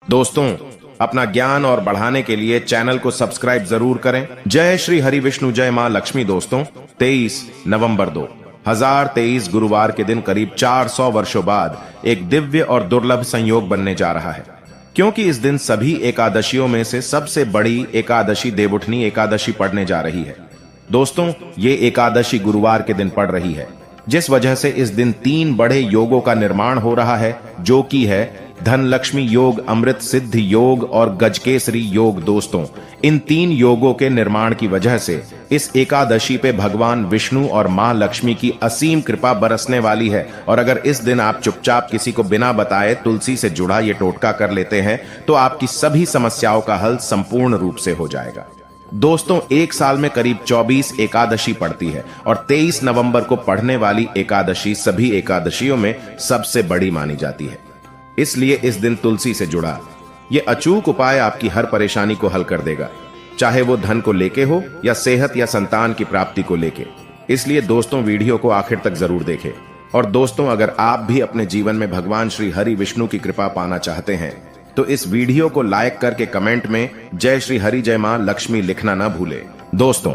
दोस्तों, अपना ज्ञान और बढ़ाने के लिए चैनल को सब्सक्राइब जरूर करें। जय श्री हरि विष्णु, जय मां लक्ष्मी। दोस्तों, 23 नवंबर 2023 गुरुवार के दिन करीब 400 वर्षों बाद एक दिव्य और दुर्लभ संयोग बनने जा रहा है, क्योंकि इस दिन सभी एकादशियों में से सबसे बड़ी एकादशी देवउठनी एकादशी पड़ने जा रही है। दोस्तों, ये एकादशी गुरुवार के दिन पड़ रही है, जिस वजह से इस दिन 3 बड़े योगों का निर्माण हो रहा है, जो कि है धन लक्ष्मी योग, अमृत सिद्धि योग और गजकेसरी योग। दोस्तों, इन 3 योगों के निर्माण की वजह से इस एकादशी पे भगवान विष्णु और मां लक्ष्मी की असीम कृपा बरसने वाली है। और अगर इस दिन आप चुपचाप किसी को बिना बताए तुलसी से जुड़ा ये टोटका कर लेते हैं तो आपकी सभी समस्याओं का हल संपूर्ण रूप से हो जाएगा। दोस्तों, एक साल में करीब 24 एकादशी पड़ती है और 23 नवंबर को पढ़ने वाली एकादशी सभी एकादशियों में सबसे बड़ी मानी जाती है। इसलिए इस दिन तुलसी से जुड़ा ये अचूक उपाय आपकी हर परेशानी को हल कर देगा, चाहे वो धन को लेके हो या सेहत या संतान की प्राप्ति को लेके। इसलिए दोस्तों, वीडियो को आखिर तक जरूर देखें। और दोस्तों, अगर आप भी अपने जीवन में भगवान श्री हरि विष्णु की कृपा पाना चाहते हैं तो इस वीडियो को लाइक करके कमेंट में जय श्री हरि जय मां लक्ष्मी लिखना ना भूले। दोस्तों,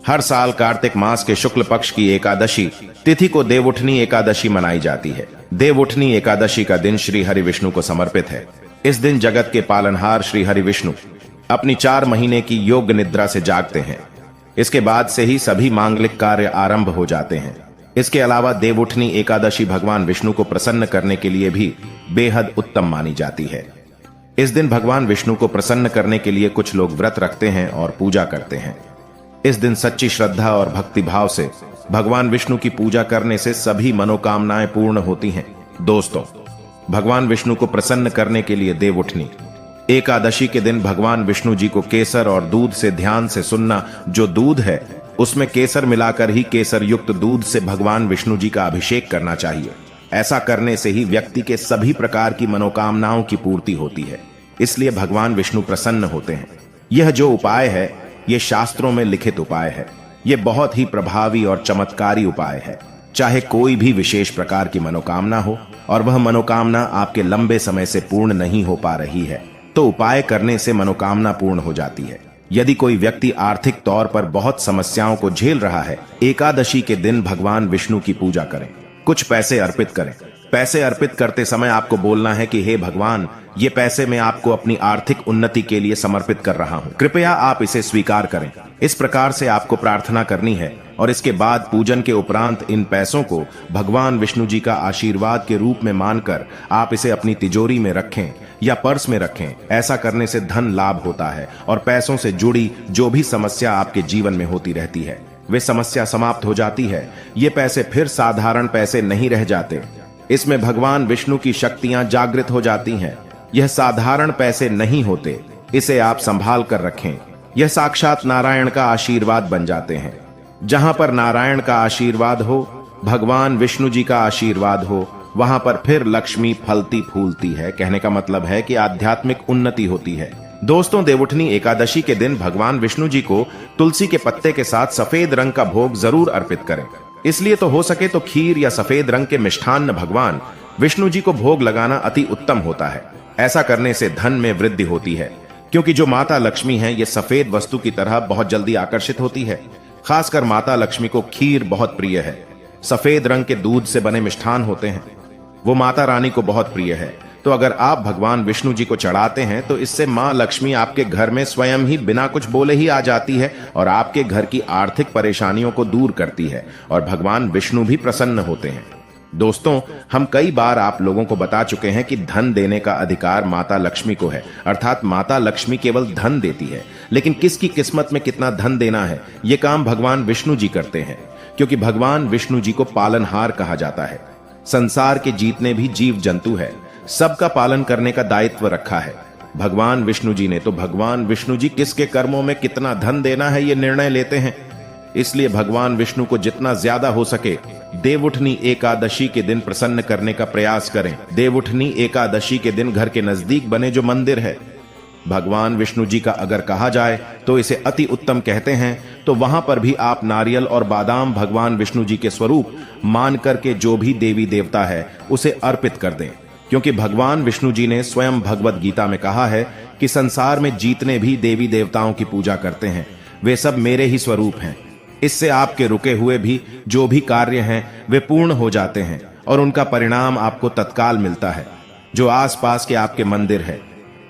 हर साल कार्तिक मास के शुक्ल पक्ष की एकादशी तिथि को देवउठनी एकादशी मनाई जाती है। देवउठनी एकादशी का दिन श्री हरि विष्णु को समर्पित है। इस दिन जगत के पालनहार श्री हरि विष्णु अपनी 4 महीने की योग निद्रा से जागते हैं। इसके बाद से ही सभी मांगलिक कार्य आरंभ हो जाते हैं। इसके अलावा देवउठनी एकादशी भगवान विष्णु को प्रसन्न करने के लिए भी बेहद उत्तम मानी जाती है। इस दिन भगवान विष्णु को प्रसन्न करने के लिए कुछ लोग व्रत रखते हैं और पूजा करते हैं। इस दिन सच्ची श्रद्धा और भक्ति भाव से भगवान विष्णु की पूजा करने से सभी मनोकामनाएं पूर्ण होती हैं। दोस्तों, भगवान विष्णु को प्रसन्न करने के लिए देवउठनी एकादशी के दिन भगवान विष्णु जी को केसर और दूध से ध्यान से सुनना। जो दूध है उसमें केसर मिलाकर ही केसर युक्त दूध से भगवान विष्णु जी का अभिषेक करना चाहिए। ऐसा करने से ही व्यक्ति के सभी प्रकार की मनोकामनाओं की पूर्ति होती है। इसलिए भगवान विष्णु प्रसन्न होते हैं। यह जो उपाय है, ये शास्त्रों में लिखित उपाय है। ये बहुत ही प्रभावी और चमत्कारी उपाय है। चाहे कोई भी विशेष प्रकार की मनोकामना हो और वह मनोकामना आपके लंबे समय से पूर्ण नहीं हो पा रही है, तो उपाय करने से मनोकामना पूर्ण हो जाती है। यदि कोई व्यक्ति आर्थिक तौर पर बहुत समस्याओं को झेल रहा है, एकादशी के दिन भगवान विष्णु की पूजा करें, कुछ पैसे अर्पित करें। पैसे अर्पित करते समय आपको बोलना है कि हे भगवान, ये पैसे मैं आपको अपनी आर्थिक उन्नति के लिए समर्पित कर रहा हूँ, कृपया आप इसे स्वीकार करें। इस प्रकार से आपको प्रार्थना करनी है और इसके बाद पूजन के उपरांत इन पैसों को भगवान विष्णु जी का आशीर्वाद के रूप में मानकर आप इसे अपनी तिजोरी में रखें या पर्स में रखें। ऐसा करने से धन लाभ होता है और पैसों से जुड़ी जो भी समस्या आपके जीवन में होती रहती है, वे समस्या समाप्त हो जाती है। ये पैसे फिर साधारण पैसे नहीं रह जाते, इसमें भगवान विष्णु की शक्तियां जागृत हो जाती हैं। यह साधारण पैसे नहीं होते, इसे आप संभाल कर रखें। यह साक्षात नारायण का आशीर्वाद बन जाते हैं। जहां पर नारायण का आशीर्वाद हो, भगवान विष्णु जी का आशीर्वाद हो, वहां पर फिर लक्ष्मी फलती फूलती है। कहने का मतलब है कि आध्यात्मिक उन्नति होती है। दोस्तों, देवउठनी एकादशी के दिन भगवान विष्णु जी को तुलसी के पत्ते के साथ सफेद रंग का भोग जरूर अर्पित करें। इसलिए तो हो सके तो खीर या सफेद रंग के मिष्ठान्न भगवान विष्णु जी को भोग लगाना अति उत्तम होता है। ऐसा करने से धन में वृद्धि होती है, क्योंकि जो माता लक्ष्मी है, ये सफेद वस्तु की तरह बहुत जल्दी आकर्षित होती है। खासकर माता लक्ष्मी को खीर बहुत प्रिय है। सफेद रंग के दूध से बने मिष्ठान होते हैं, वो माता रानी को बहुत प्रिय है। तो अगर आप भगवान विष्णु जी को चढ़ाते हैं तो इससे मां लक्ष्मी आपके घर में स्वयं ही बिना कुछ बोले ही आ जाती है और आपके घर की आर्थिक परेशानियों को दूर करती है और भगवान विष्णु भी प्रसन्न होते हैं। दोस्तों, हम कई बार आप लोगों को बता चुके हैं कि धन देने का अधिकार माता लक्ष्मी को है, अर्थात माता लक्ष्मी केवल धन देती है, लेकिन किसकी किस्मत में कितना धन देना है, ये काम भगवान विष्णु जी करते हैं। क्योंकि भगवान विष्णु जी को पालनहार कहा जाता है। संसार के जितने भी जीव जंतु है, सबका पालन करने का दायित्व रखा है भगवान विष्णु जी ने। तो भगवान विष्णु जी किसके कर्मों में कितना धन देना है, ये निर्णय लेते हैं। इसलिए भगवान विष्णु को जितना ज्यादा हो सके देवउठनी एकादशी के दिन प्रसन्न करने का प्रयास करें। देवउठनी एकादशी के दिन घर के नजदीक बने जो मंदिर है, भगवान विष्णु जी का अगर कहा जाए तो इसे अति उत्तम कहते हैं, तो वहां पर भी आप नारियल और बादाम भगवान विष्णु जी के स्वरूप मान करके जो भी देवी देवता है उसे अर्पित कर दें। क्योंकि भगवान विष्णु जी ने स्वयं भगवत गीता में कहा है कि संसार में जितने भी देवी देवताओं की पूजा करते हैं वे सब मेरे ही स्वरूप हैं। इससे आपके रुके हुए भी जो भी कार्य हैं वे पूर्ण हो जाते हैं और उनका परिणाम आपको तत्काल मिलता है। जो आसपास के आपके मंदिर है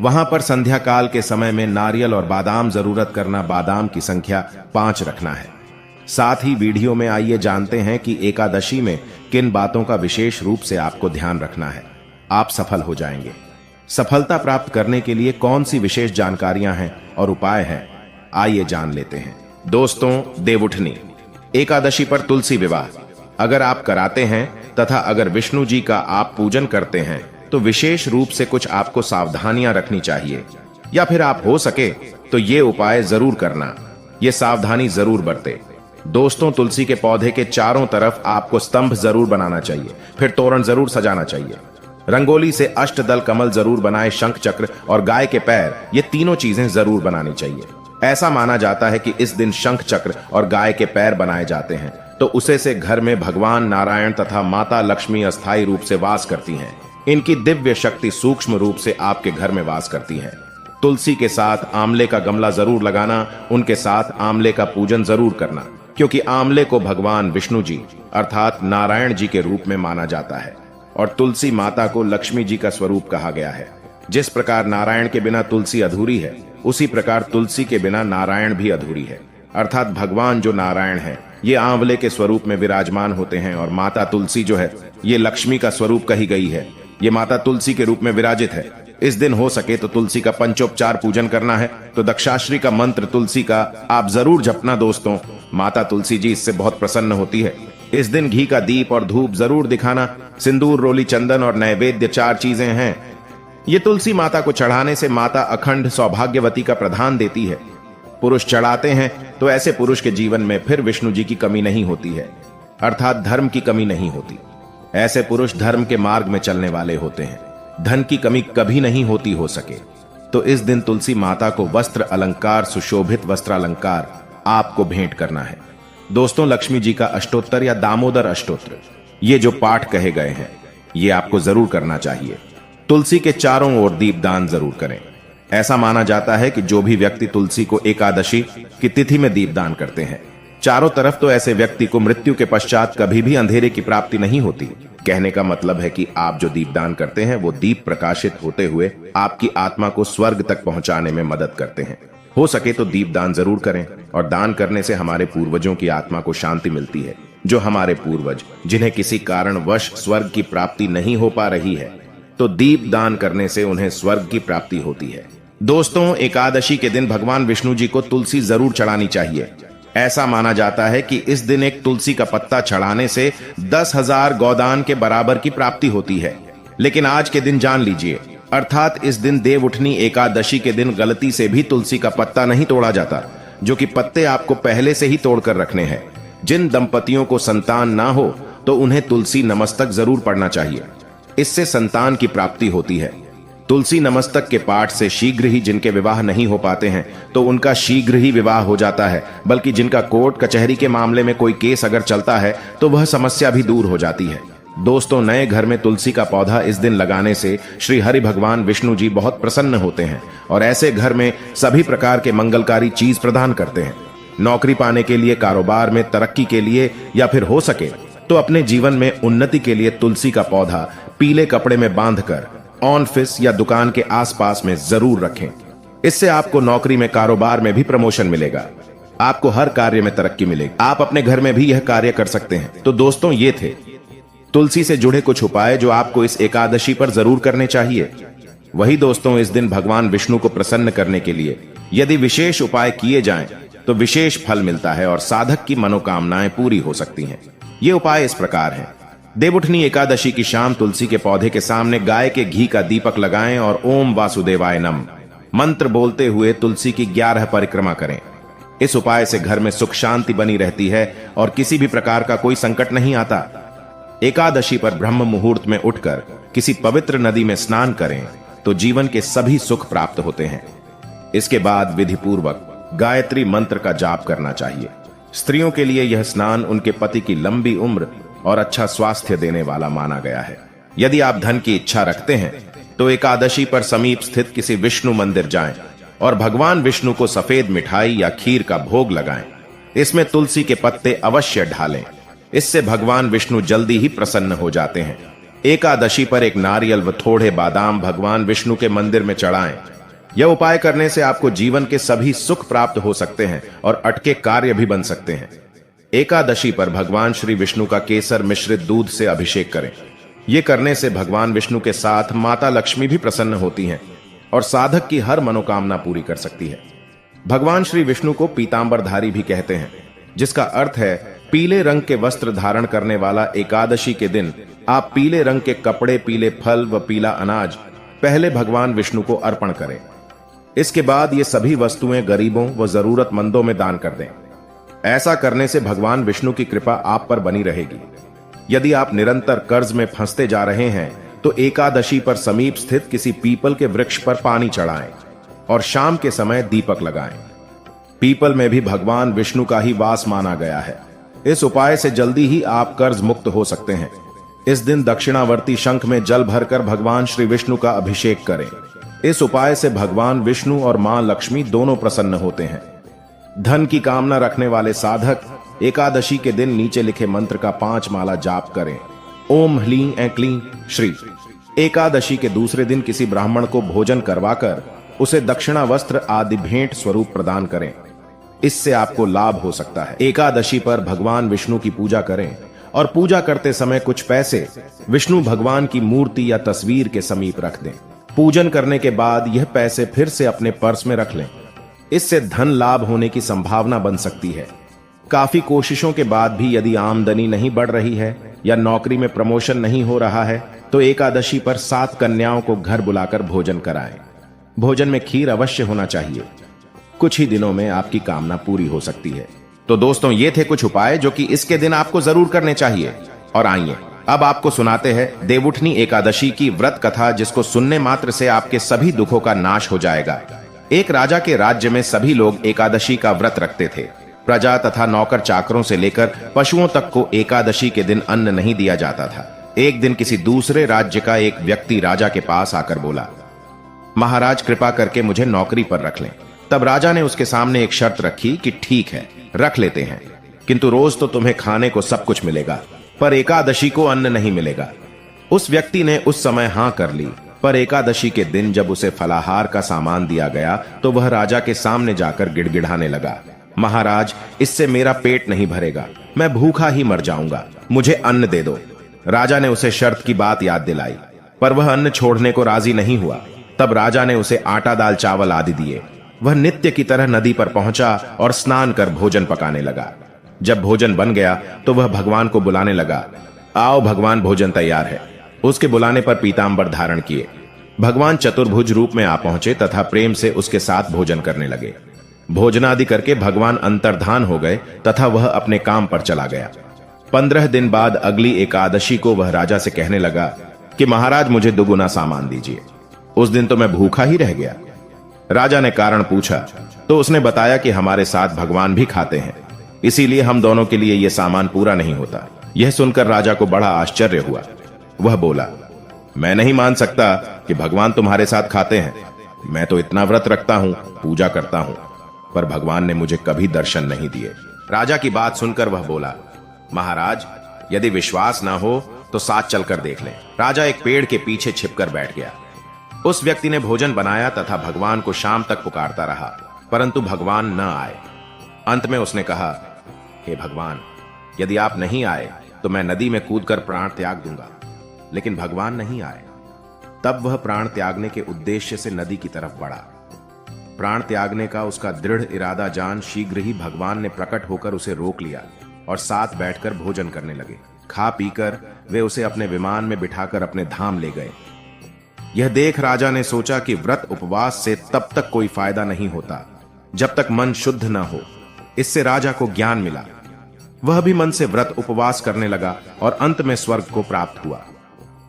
वहां पर संध्या काल के समय में नारियल और बादाम जरूरत करना, बादाम की संख्या 5 रखना है। साथ ही वीडियो में आइए जानते हैं कि एकादशी में किन बातों का विशेष रूप से आपको ध्यान रखना है, आप सफल हो जाएंगे। सफलता प्राप्त करने के लिए कौन सी विशेष जानकारियां हैं और उपाय हैं, आइए जान लेते हैं। दोस्तों, देवउठनी एकादशी पर तुलसी विवाह अगर आप कराते हैं तथा अगर विष्णु जी का आप पूजन करते हैं तो विशेष रूप से कुछ आपको सावधानियां रखनी चाहिए, या फिर आप हो सके तो ये उपाय जरूर करना, ये सावधानी जरूर बरते। दोस्तों, तुलसी के पौधे के चारों तरफ आपको स्तंभ जरूर बनाना चाहिए, फिर तोरण जरूर सजाना चाहिए। रंगोली से अष्टदल कमल जरूर बनाए, शंख चक्र और गाय के पैर, ये तीनों चीजें जरूर बनानी चाहिए। ऐसा माना जाता है कि इस दिन शंख चक्र और गाय के पैर बनाए जाते हैं तो उसे से घर में भगवान नारायण तथा माता लक्ष्मी अस्थायी रूप से वास करती हैं। इनकी दिव्य शक्ति सूक्ष्म रूप से आपके घर में वास करती है। तुलसी के साथ आंवले का गमला जरूर लगाना, उनके साथ आंवले का पूजन जरूर करना, क्योंकि आंवले को भगवान विष्णु जी अर्थात नारायण जी के रूप में माना जाता है और तुलसी माता को लक्ष्मी जी का स्वरूप कहा गया है। जिस प्रकार नारायण के बिना तुलसी अधूरी है, उसी प्रकार तुलसी के बिना नारायण भी अधूरी है। अर्थात भगवान जो नारायण है ये आंवले के स्वरूप में विराजमान होते हैं और माता तुलसी जो है ये लक्ष्मी का स्वरूप कही गई है, ये माता तुलसी के रूप में विराजित है। इस दिन हो सके तो तुलसी का पंचोपचार पूजन करना है तो दक्षाश्री का मंत्र तुलसी का आप जरूर जपना। दोस्तों, माता तुलसी जी इससे बहुत प्रसन्न होती है। इस दिन घी का दीप और धूप जरूर दिखाना। सिंदूर, रोली, चंदन और नैवेद्य 4 चीजें हैं। ये तुलसी माता को चढ़ाने से माता अखंड सौभाग्यवती का प्रदान देती है। पुरुष चढ़ाते हैं तो ऐसे पुरुष के जीवन में फिर विष्णु जी की कमी नहीं होती है, अर्थात धर्म की कमी नहीं होती। ऐसे पुरुष धर्म के मार्ग में चलने वाले होते हैं, धन की कमी कभी नहीं होती हो सके। तो इस दिन तुलसी माता को वस्त्र अलंकार, सुशोभित वस्त्रालंकार आपको भेंट करना है। दोस्तों, लक्ष्मी जी का अष्टोत्तर या दामोदर अष्टोत्तर ये जो पाठ कहे गए हैं ये आपको जरूर करना चाहिए। तुलसी के चारों ओर दीपदान जरूर करें। ऐसा माना जाता है कि जो भी व्यक्ति तुलसी को एकादशी की तिथि में दीपदान करते हैं चारों तरफ, तो ऐसे व्यक्ति को मृत्यु के पश्चात कभी भी अंधेरे की प्राप्ति नहीं होती। कहने का मतलब है कि आप जो दीपदान करते हैं वो दीप प्रकाशित होते हुए आपकी आत्मा को स्वर्ग तक पहुंचाने में मदद करते हैं। हो सके तो दीपदान जरूर करें, और दान करने से हमारे पूर्वजों की आत्मा को शांति मिलती है। जो हमारे पूर्वज जिन्हें किसी कारणवश स्वर्ग की प्राप्ति नहीं हो पा रही है, तो दीप दान करने से उन्हें स्वर्ग की प्राप्ति होती है। दोस्तों, एकादशी के दिन भगवान विष्णु जी को तुलसी जरूर चढ़ानी चाहिए। ऐसा माना जाता है कि इस दिन एक तुलसी का पत्ता चढ़ाने से 10,000 गौदान के बराबर की प्राप्ति होती है। लेकिन आज के दिन जान लीजिए, अर्थात इस दिन देवउठनी एकादशी के दिन गलती से भी तुलसी का पत्ता नहीं तोड़ा जाता, जो कि पत्ते आपको पहले से ही तोड़कर रखने हैं। जिन दंपतियों को संतान ना हो तो उन्हें तुलसी नमस्तक जरूर पढ़ना चाहिए, इससे संतान की प्राप्ति होती है। तुलसी नमस्तक के पाठ से शीघ्र ही जिनके विवाह नहीं हो पाते हैं तो उनका शीघ्र ही विवाह हो जाता है, बल्कि जिनका कोर्ट कचहरी के मामले में कोई केस अगर चलता है तो वह समस्या भी दूर हो जाती है। दोस्तों, नए घर में तुलसी का पौधा इस दिन लगाने से श्री हरि भगवान विष्णु जी बहुत प्रसन्न होते हैं और ऐसे घर में सभी प्रकार के मंगलकारी चीज प्रदान करते हैं। नौकरी पाने के लिए, कारोबार में तरक्की के लिए, या फिर हो सके तो अपने जीवन में उन्नति के लिए तुलसी का पौधा पीले कपड़े में बांधकर ऑफिस या दुकान के आसपास में जरूर रखें। इससे आपको नौकरी में, कारोबार में भी प्रमोशन मिलेगा, आपको हर कार्य में तरक्की मिलेगी। आप अपने घर में भी यह कार्य कर सकते हैं। तो दोस्तों, ये थे तुलसी से जुड़े कुछ उपाय जो आपको इस एकादशी पर जरूर करने चाहिए। वही दोस्तों, इस दिन भगवान विष्णु को प्रसन्न करने के लिए यदि विशेष उपाय किए जाएं तो विशेष फल मिलता है और साधक की मनोकामनाएं पूरी हो सकती हैं। ये उपाय इस प्रकार हैं। देवउठनी एकादशी की शाम तुलसी के पौधे के सामने गाय के घी का दीपक लगाएं और ओम वासुदेवाय नम मंत्र बोलते हुए तुलसी की 11 परिक्रमा करें। इस उपाय से घर में सुख शांति बनी रहती है और किसी भी प्रकार का कोई संकट नहीं आता। एकादशी पर ब्रह्म मुहूर्त में उठकर किसी पवित्र नदी में स्नान करें तो जीवन के सभी सुख प्राप्त होते हैं। इसके बाद विधि पूर्वक गायत्री मंत्र का जाप करना चाहिए। स्त्रियों के लिए यह स्नान उनके पति की लंबी उम्र और अच्छा स्वास्थ्य देने वाला माना गया है। यदि आप धन की इच्छा रखते हैं तो एकादशी पर समीप स्थित किसी विष्णु मंदिर जाएं और भगवान विष्णु को सफेद मिठाई या खीर का भोग लगाएं। इसमें तुलसी के पत्ते अवश्य ढालें। इससे भगवान विष्णु जल्दी ही प्रसन्न हो जाते हैं। एकादशी पर एक नारियल व थोड़े बादाम भगवान विष्णु के मंदिर में चढ़ाएं। यह उपाय करने से आपको जीवन के सभी सुख प्राप्त हो सकते हैं और अटके कार्य भी बन सकते हैं। एकादशी पर भगवान श्री विष्णु का केसर मिश्रित दूध से अभिषेक करें। यह करने से भगवान विष्णु के साथ माता लक्ष्मी भी प्रसन्न होती हैं और साधक की हर मनोकामना पूरी कर सकती है। भगवान श्री विष्णु को पीतांबरधारी भी कहते हैं, जिसका अर्थ है पीले रंग के वस्त्र धारण करने वाला। एकादशी के दिन आप पीले रंग के कपड़े, पीले फल व पीला अनाज पहले भगवान विष्णु को अर्पण करें। इसके बाद ये सभी वस्तुएं गरीबों व जरूरतमंदों में दान कर दें। ऐसा करने से भगवान विष्णु की कृपा आप पर बनी रहेगी। यदि आप निरंतर कर्ज में फंसते जा रहे हैं तो एकादशी पर समीप स्थित किसी पीपल के वृक्ष पर पानी चढ़ाएं और शाम के समय दीपक लगाएं। पीपल में भी भगवान विष्णु का ही वास माना गया है। इस उपाय से जल्दी ही आप कर्ज मुक्त हो सकते हैं। इस दिन दक्षिणावर्ती शंख में जल भरकर भगवान श्री विष्णु का अभिषेक करें। इस उपाय से भगवान विष्णु और मां लक्ष्मी दोनों प्रसन्न होते हैं। धन की कामना रखने वाले साधक एकादशी के दिन नीचे लिखे मंत्र का 5 माला जाप करें। ओम ह्लीं ऐं क्लीं श्री। एकादशी के दूसरे दिन किसी ब्राह्मण को भोजन करवाकर उसे दक्षिणा वस्त्र आदि भेंट स्वरूप प्रदान करें। इससे आपको लाभ हो सकता है। एकादशी पर भगवान विष्णु की पूजा करें और पूजा करते समय कुछ पैसे विष्णु भगवान की मूर्ति या तस्वीर के समीप रख दें। पूजन करने के बाद यह पैसे फिर से अपने पर्स में रख लें। इससे धन लाभ होने की संभावना बन सकती है। काफी कोशिशों के बाद भी यदि आमदनी नहीं बढ़ रही है या नौकरी में प्रमोशन नहीं हो रहा है तो एकादशी पर 7 कन्याओं को घर बुलाकर भोजन कराएं। भोजन में खीर अवश्य होना चाहिए। कुछ ही दिनों में आपकी कामना पूरी हो सकती है। तो दोस्तों, ये थे कुछ उपाय जो कि इसके दिन आपको जरूर करने चाहिए। और आइए अब आपको सुनाते हैं देवउठनी एकादशी की व्रत कथा, जिसको सुनने मात्र से आपके सभी दुखों का नाश हो जाएगा। एक राजा के राज्य में सभी लोग एकादशी का व्रत रखते थे। प्रजा तथा नौकर चाकरों से लेकर पशुओं तक को एकादशी के दिन अन्न नहीं दिया जाता था। एक दिन किसी दूसरे राज्य का एक व्यक्ति राजा के पास आकर बोला, महाराज कृपा करके मुझे नौकरी पर रख लें। तब राजा ने उसके सामने एक शर्त रखी कि ठीक है, रख लेते हैं, किंतु रोज तो तुम्हें खाने को सब कुछ मिलेगा, पर एकादशी को अन्न नहीं मिलेगा। उस व्यक्ति ने उस समय हां कर ली, पर एकादशी के दिन जब उसे फलाहार का सामान दिया गया तो वह राजा के सामने जाकर गिड़गिड़ाने लगा, महाराज इससे मेरा पेट नहीं भरेगा, मैं भूखा ही मर जाऊंगा, मुझे अन्न दे दो। राजा ने उसे शर्त की बात याद दिलाई, पर वह अन्न छोड़ने को राजी नहीं हुआ। तब राजा ने उसे आटा, दाल, चावल आदि दिए। वह नित्य की तरह नदी पर पहुंचा और स्नान कर भोजन पकाने लगा। जब भोजन बन गया तो वह भगवान को बुलाने लगा, आओ भगवान, भोजन तैयार है। उसके बुलाने पर पीतांबर धारण किए भगवान चतुर्भुज रूप में आ पहुंचे तथा प्रेम से उसके साथ भोजन करने लगे। भोजनादि करके भगवान अंतर्धान हो गए तथा वह अपने काम पर चला गया। 15 दिन बाद अगली एकादशी को वह राजा से कहने लगा कि महाराज मुझे दुगुना सामान दीजिए। उस दिन तो मैं भूखा ही रह गया। राजा ने कारण पूछा तो उसने बताया कि हमारे साथ भगवान भी खाते हैं, इसीलिए हम दोनों के लिए यह सामान पूरा नहीं होता। यह सुनकर राजा को बड़ा आश्चर्य हुआ। वह बोला, मैं नहीं मान सकता कि भगवान तुम्हारे साथ खाते हैं। मैं तो इतना व्रत रखता हूं, पूजा करता हूं, पर भगवान ने मुझे कभी दर्शन नहीं दिए। राजा की बात सुनकर वह बोला, महाराज यदि विश्वास ना हो तो साथ चलकर देख लें। राजा एक पेड़ के पीछे छिपकर बैठ गया। उस व्यक्ति ने भोजन बनाया तथा भगवान को शाम तक पुकारता रहा, परंतु भगवान न आए। अंत में उसने कहा, हे भगवान, यदि आप नहीं आए तो मैं नदी में कूदकर प्राण त्याग दूंगा। लेकिन भगवान नहीं आए। तब वह प्राण त्यागने के उद्देश्य से नदी की तरफ बढ़ा। प्राण त्यागने का उसका दृढ़ इरादा जान शीघ्र ही भगवान ने प्रकट होकर उसे रोक लिया और साथ बैठकर भोजन करने लगे। खा पीकर वे उसे अपने विमान में बिठाकर अपने धाम ले गए। यह देख राजा ने सोचा कि व्रत उपवास से तब तक कोई फायदा नहीं होता जब तक मन शुद्ध न हो। इससे राजा को ज्ञान मिला। वह भी मन से व्रत उपवास करने लगा और अंत में स्वर्ग को प्राप्त हुआ।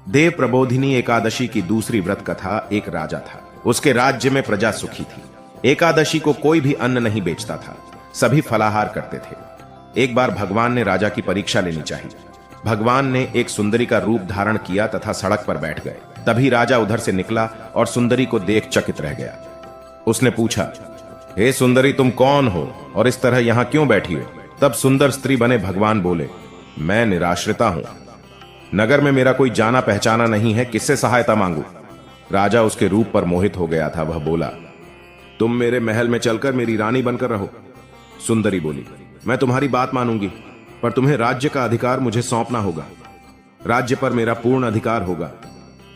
देव प्रबोधिनी एकादशी की दूसरी व्रत कथा। एक राजा था, उसके राज्य में प्रजा सुखी थी। एकादशी को कोई भी अन्न नहीं बेचता था, सभी फलाहार करते थे। एक बार भगवान ने राजा की परीक्षा लेनी चाहिए। भगवान ने एक सुंदरी का रूप धारण किया तथा सड़क पर बैठ गए। तभी राजा उधर से निकला और सुंदरी को देख चकित रह गया। उसने पूछा, हे सुंदरी, तुम कौन हो और इस तरह यहां क्यों बैठी हो? तब सुंदर स्त्री बने भगवान बोले, मैं निराश्रिता हूं, नगर में मेरा कोई जाना पहचाना नहीं है, किससे सहायता मांगू? राजा उसके रूप पर मोहित हो गया था। वह बोला, तुम मेरे महल में चलकर मेरी रानी बनकर रहो। सुंदरी बोली, मैं तुम्हारी बात मानूंगी, पर तुम्हें राज्य का अधिकार मुझे सौंपना होगा। राज्य पर मेरा पूर्ण अधिकार होगा।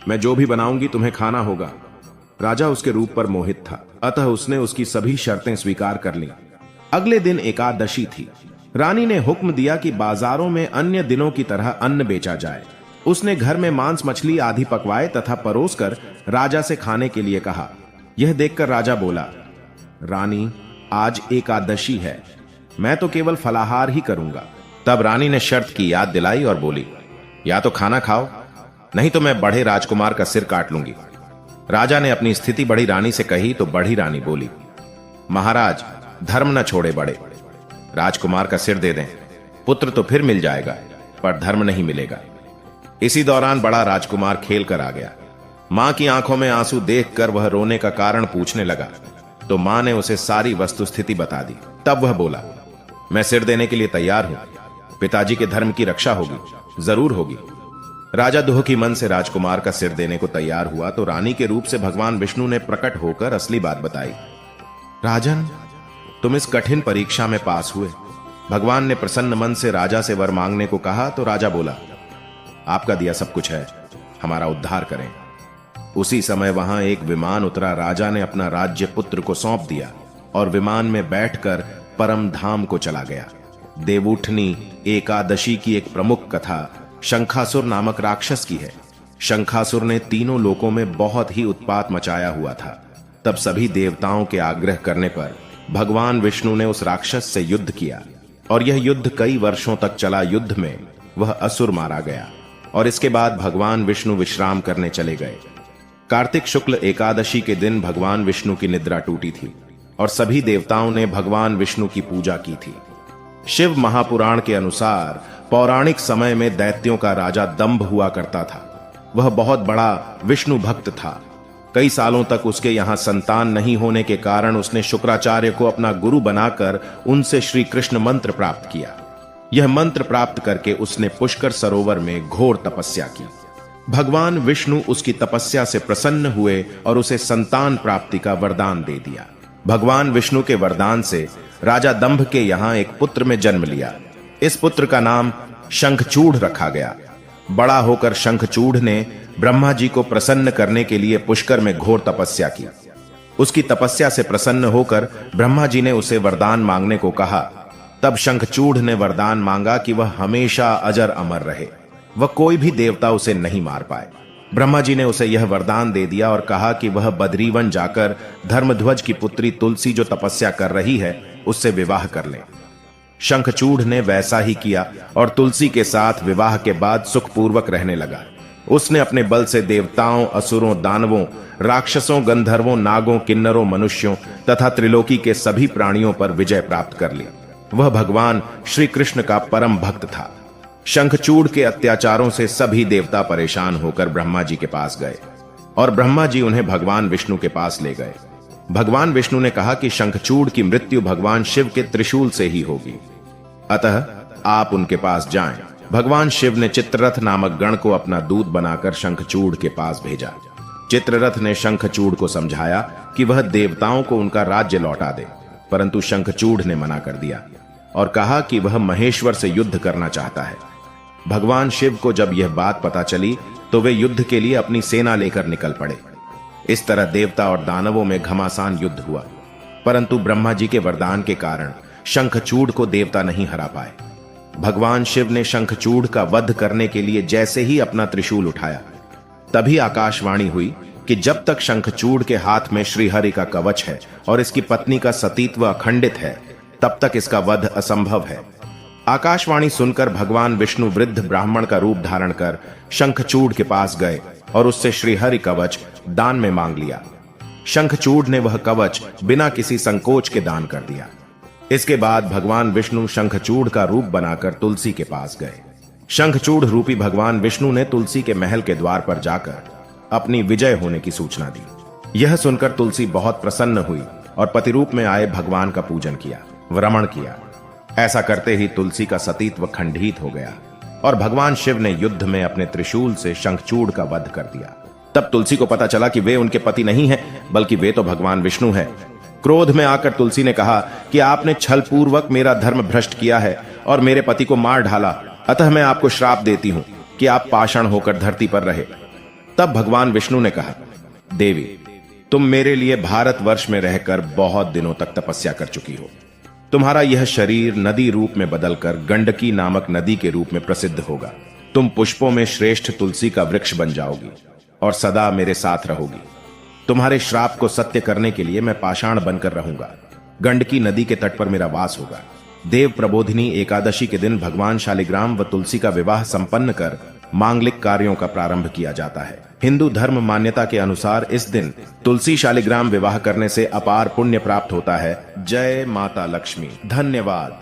मैं जो भी बनाऊंगी तुम्हें खाना होगा। राजा उसके रूप पर मोहित था, अतः उसने उसकी सभी शर्तें स्वीकार कर लीं। अगले दिन एकादशी थी। रानी ने हुक्म दिया कि बाजारों में अन्य दिनों की तरह अन्न बेचा जाए। उसने घर में मांस मछली आदि पकवाए तथा परोसकर राजा से खाने के लिए कहा। यह देखकर राजा बोला, रानी, आज एकादशी है, मैं तो केवल फलाहार ही करूंगा। तब रानी ने शर्त की याद दिलाई और बोली, या तो खाना खाओ, नहीं तो मैं बढ़े राजकुमार का सिर काट लूंगी। राजा ने अपनी स्थिति बड़ी रानी से कही तो बड़ी रानी बोली, महाराज, धर्म न छोड़े बड़े, राजकुमार का सिर दे दें, पुत्र तो फिर मिल जाएगा, पर धर्म नहीं मिलेगा। इसी दौरान बड़ा राजकुमार खेल कर आ गया। मां की आंखों में आंसू देखकर वह रोने का कारण पूछने लगा, तो मां ने उसे सारी वस्तुस्थिति बता दी। तब वह बोला, मैं सिर देने के लिए तैयार हूं, पिताजी के धर्म की रक्षा होगी, जरूर होगी। राजा दुखी मन से राजकुमार का सिर देने को तैयार हुआ तो रानी के रूप से भगवान विष्णु ने प्रकट होकर असली बात बताई। राजन, तुम इस कठिन परीक्षा में पास हुए। भगवान ने प्रसन्न मन से राजा से वर मांगने को कहा तो राजा बोला, आपका दिया सब कुछ है, हमारा उद्धार करें। उसी समय वहां एक विमान उतरा। राजा ने अपना राज्य पुत्र को सौंप दिया और विमान में बैठकर परम धाम को चला गया। देवउठनी एकादशी की एक प्रमुख कथा शंखासुर नामक राक्षस की है। शंखासुर ने तीनों लोकों में बहुत ही उत्पात मचाया हुआ था। तब सभी देवताओं के आग्रह करने पर भगवान विष्णु ने उस राक्षस से युद्ध किया और यह युद्ध कई वर्षों तक चला। युद्ध में वह असुर मारा गया और इसके बाद भगवान विष्णु विश्राम करने चले गए। कार्तिक शुक्ल एकादशी के दिन भगवान विष्णु की निद्रा टूटी थी और सभी देवताओं ने भगवान विष्णु की पूजा की थी। शिव महापुराण के अनुसार पौराणिक समय में दैत्यों का राजा दंभ हुआ करता था। वह बहुत बड़ा विष्णु भक्त था। कई सालों तक उसके यहां संतान नहीं होने के कारण उसने शुक्राचार्य को अपना गुरु बनाकर उनसे श्री कृष्ण मंत्र प्राप्त किया। यह मंत्र प्राप्त करके उसने पुष्कर सरोवर में घोर तपस्या की। भगवान विष्णु उसकी तपस्या से प्रसन्न हुए और उसे संतान प्राप्ति का वरदान दे दिया। भगवान विष्णु के वरदान से राजा दंभ के यहां एक पुत्र में जन्म लिया। इस पुत्र का नाम शंखचूड़ रखा गया। बड़ा होकर शंखचूड़ ने ब्रह्मा जी को प्रसन्न करने के लिए पुष्कर में घोर तपस्या की। उसकी तपस्या से प्रसन्न होकर ब्रह्मा जी ने उसे वरदान मांगने को कहा। तब शंखचूड़ ने वरदान मांगा कि वह हमेशा अजर अमर रहे, वह कोई भी देवता उसे नहीं मार पाए। ब्रह्मा जी ने उसे यह वरदान दे दिया और कहा कि वह बद्रीवन जाकर धर्मध्वज की पुत्री तुलसी जो तपस्या कर रही है उससे विवाह कर ले। शंखचूड़ ने वैसा ही किया और तुलसी के साथ विवाह के बाद सुखपूर्वक रहने लगा। उसने अपने बल से देवताओं, असुरों, दानवों, राक्षसों, गंधर्वों, नागों, किन्नरों, मनुष्यों तथा त्रिलोकी के सभी प्राणियों पर विजय प्राप्त कर ली। वह भगवान श्री कृष्ण का परम भक्त था। शंखचूड़ के अत्याचारों से सभी देवता परेशान होकर ब्रह्मा जी के पास गए और ब्रह्मा जी उन्हें भगवान विष्णु के पास ले गए। भगवान विष्णु ने कहा कि शंखचूड़ की मृत्यु भगवान शिव के त्रिशूल से ही होगी, अतः आप उनके पास जाएं। भगवान शिव ने चित्ररथ नामक गण को अपना दूत बनाकर शंखचूड़ के पास भेजा। चित्ररथ ने शंखचूड़ को समझाया कि वह देवताओं को उनका राज्य लौटा दे, परंतु शंखचूड़ ने मना कर दिया और कहा कि वह महेश्वर से युद्ध करना चाहता है। भगवान शिव को जब यह बात पता चली तो वे युद्ध के लिए अपनी सेना लेकर निकल पड़े। इस तरह देवता और दानवों में घमासान युद्ध हुआ, परंतु ब्रह्मा जी के वरदान के कारण शंखचूड़ को देवता नहीं हरा पाए। भगवान शिव ने शंखचूड़ का वध करने के लिए जैसे ही अपना त्रिशूल उठाया, तभी आकाशवाणी हुई कि जब तक शंखचूड़ के हाथ में श्रीहरि का कवच है और इसकी पत्नी का सतीत्व अखंडित है, तब तक इसका वध असंभव है। आकाशवाणी सुनकर भगवान विष्णु वृद्ध ब्राह्मण का रूप धारण कर शंखचूड़ के पास गए और उससे श्रीहरि कवच दान में मांग लिया। शंखचूड़ ने वह कवच बिना किसी संकोच के दान कर दिया। इसके बाद भगवान विष्णु शंखचूड़ का रूप बनाकर तुलसी के पास गए। शंखचूड़ रूपी भगवान विष्णु ने तुलसी के महल के द्वार पर जाकर अपनी विजय होने की सूचना दी। यह सुनकर तुलसी बहुत प्रसन्न हुई और पतिरूप में आए भगवान का पूजन किया, रमण किया। ऐसा करते ही तुलसी का सतीत्व खंडित हो गया और भगवान शिव ने युद्ध में अपने त्रिशूल से शंखचूड़ का वध कर दिया। तब तुलसी को पता चला कि वे उनके पति नहीं हैं, बल्कि वे तो भगवान विष्णु हैं। क्रोध में आकर तुलसी ने कहा कि आपने छल पूर्वक मेरा धर्म भ्रष्ट किया है और मेरे पति को मार डाला, अतः मैं आपको श्राप देती हूं कि आप पाषाण होकर धरती पर रहे। तब भगवान विष्णु ने कहा, देवी, तुम मेरे लिए भारतवर्ष में रहकर बहुत दिनों तक तपस्या कर चुकी हो। तुम्हारा यह शरीर नदी रूप में बदलकर गंडकी नामक नदी के रूप में प्रसिद्ध होगा। तुम पुष्पों में श्रेष्ठ तुलसी का वृक्ष बन जाओगी और सदा मेरे साथ रहोगी। तुम्हारे श्राप को सत्य करने के लिए मैं पाषाण बनकर रहूंगा। गंडकी नदी के तट पर मेरा वास होगा। देव प्रबोधिनी एकादशी के दिन भगवान शालिग्राम व तुलसी का विवाह संपन्न कर मांगलिक कार्यों का प्रारंभ किया जाता है। हिंदू धर्म मान्यता के अनुसार इस दिन तुलसी शालिग्राम विवाह करने से अपार पुण्य प्राप्त होता है। जय माता लक्ष्मी। धन्यवाद।